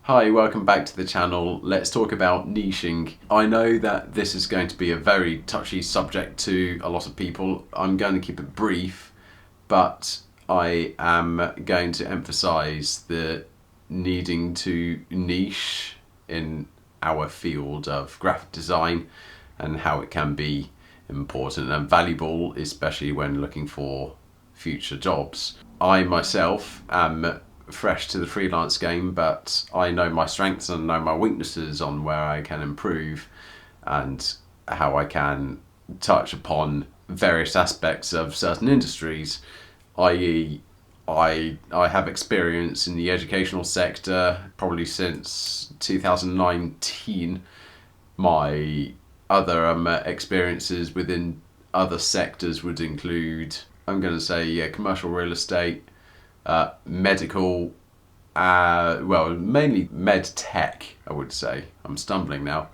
Hi, welcome back to the channel. Let's talk about niching. I know that this is going to be a very touchy subject to a lot of people. I'm going to keep it brief, but I am going to emphasize the needing to niche in our field of graphic design and how it can be important and valuable, especially when looking for future jobs. I myself am fresh to the freelance game, but I know my strengths and know my weaknesses on where I can improve and how I can touch upon various aspects of certain industries, i.e. I have experience in the educational sector probably since 2019. My other experiences within other sectors would include, I'm going to say, commercial real estate, medical, mainly med tech, I would say. I'm stumbling now.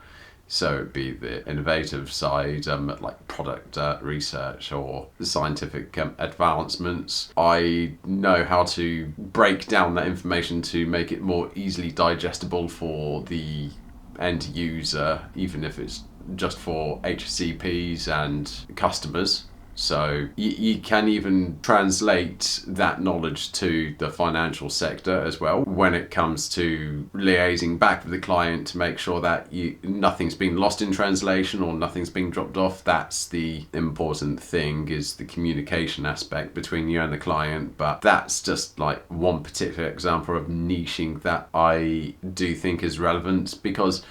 So it'd be the innovative side, like product research or scientific advancements. I know how to break down that information to make it more easily digestible for the end user, even if it's just for HCPs and customers. So you can even translate that knowledge to the financial sector as well when it comes to liaising back with the client to make sure that nothing's been lost in translation or nothing's been dropped off. That's the important thing, is the communication aspect between you and the client. But that's just like one particular example of niching that I do think is relevant, because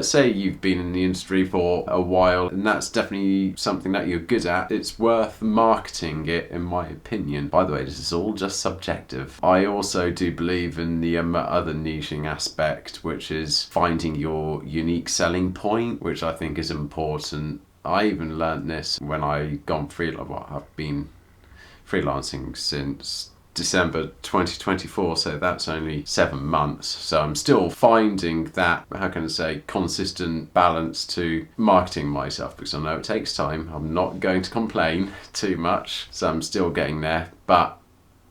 say you've been in the industry for a while and that's definitely something that you're good at. It's worth marketing it, in my opinion. By the way, this is all just subjective. I also do believe in the other niching aspect, which is finding your unique selling point, which I think is important. I even learned this when I gone freelance. Well, I've been freelancing since December 2024, so that's only 7 months. So I'm still finding that, how can I say, consistent balance to marketing myself, because I know it takes time. I'm not going to complain too much, so I'm still getting there, but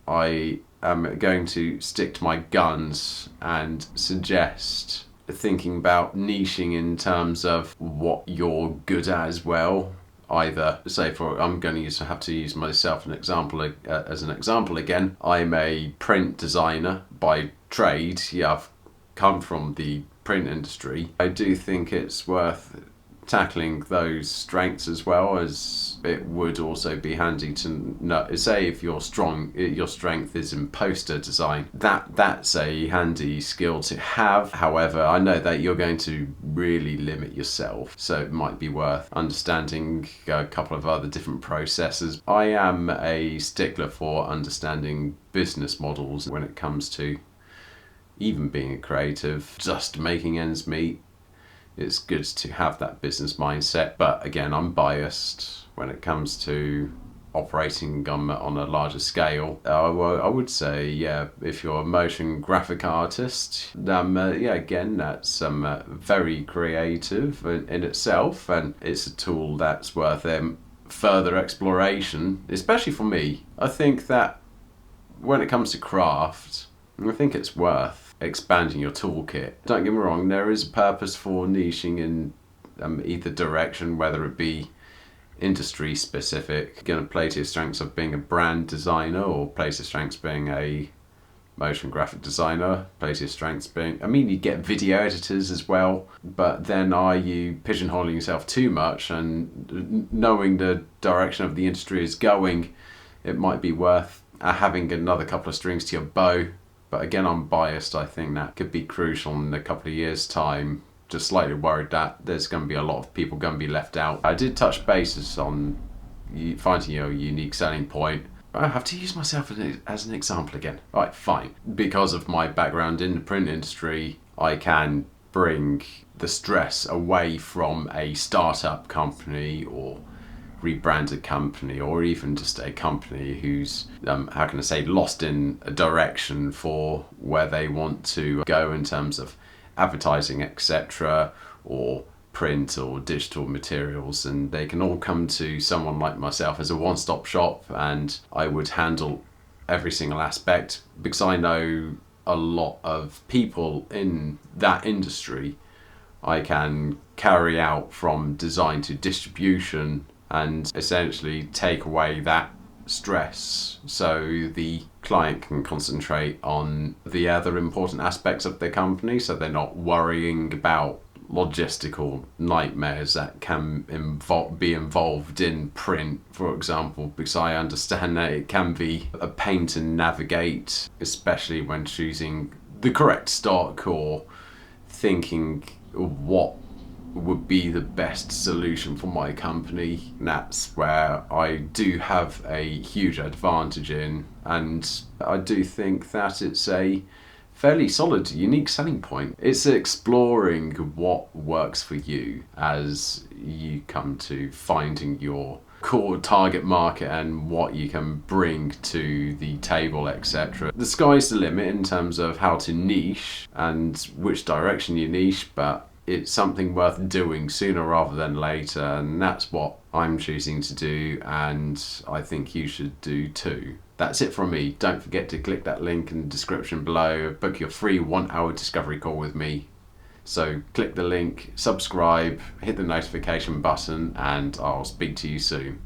I am going to stick to my guns and suggest thinking about niching in terms of what you're good at as well. Either, say, I'm going to have to use myself as an example again. I'm a print designer by trade. I've come from the print industry. I do think it's worth tackling those strengths as well, as it would also be handy to know, say, if your strength is in poster design, that's a handy skill to have. However, I know that you're going to really limit yourself, so it might be worth understanding a couple of other different processes. I am a stickler for understanding business models when it comes to even being a creative, just making ends meet. It's good to have that business mindset, but again, I'm biased when it comes to operating on a larger scale. I would say, if you're a motion graphic artist, again, that's very creative in itself, and it's a tool that's worth further exploration, especially for me. I think that when it comes to craft, I think it's worth expanding your toolkit. Don't get me wrong, there is a purpose for niching in either direction, whether it be industry specific, going to play to your strengths of being a brand designer, or play to your strengths being a motion graphic designer, play to your strengths being, you get video editors as well, but then are you pigeonholing yourself too much? And knowing the direction of the industry is going, it might be worth having another couple of strings to your bow. But again, I'm biased. I think that could be crucial in a couple of years' time. Just slightly worried that there's going to be a lot of people going to be left out. I did touch bases on finding your unique selling point. I have to use myself as an example again. All right, fine. Because of my background in the print industry, I can bring the stress away from a startup company or rebranded company, or even just a company who's lost in a direction for where they want to go in terms of advertising, etc., or print or digital materials, and they can all come to someone like myself as a one-stop shop, and I would handle every single aspect because I know a lot of people in that industry, I can carry out from design to distribution and essentially take away that stress so the client can concentrate on the other important aspects of their company, so they're not worrying about logistical nightmares that can be involved in print, for example, because I understand that it can be a pain to navigate, especially when choosing the correct stock or thinking what would be the best solution for my company. And that's where I do have a huge advantage in, and I do think that it's a fairly solid, unique selling point. It's exploring what works for you as you come to finding your core target market and what you can bring to the table, etc. The sky's the limit in terms of how to niche and which direction you niche, but it's something worth doing sooner rather than later, and that's what I'm choosing to do, and I think you should do too. That's it from me. Don't forget to click that link in the description below, book your free 1-hour discovery call with me. So click the link, subscribe, hit the notification button, and I'll speak to you soon.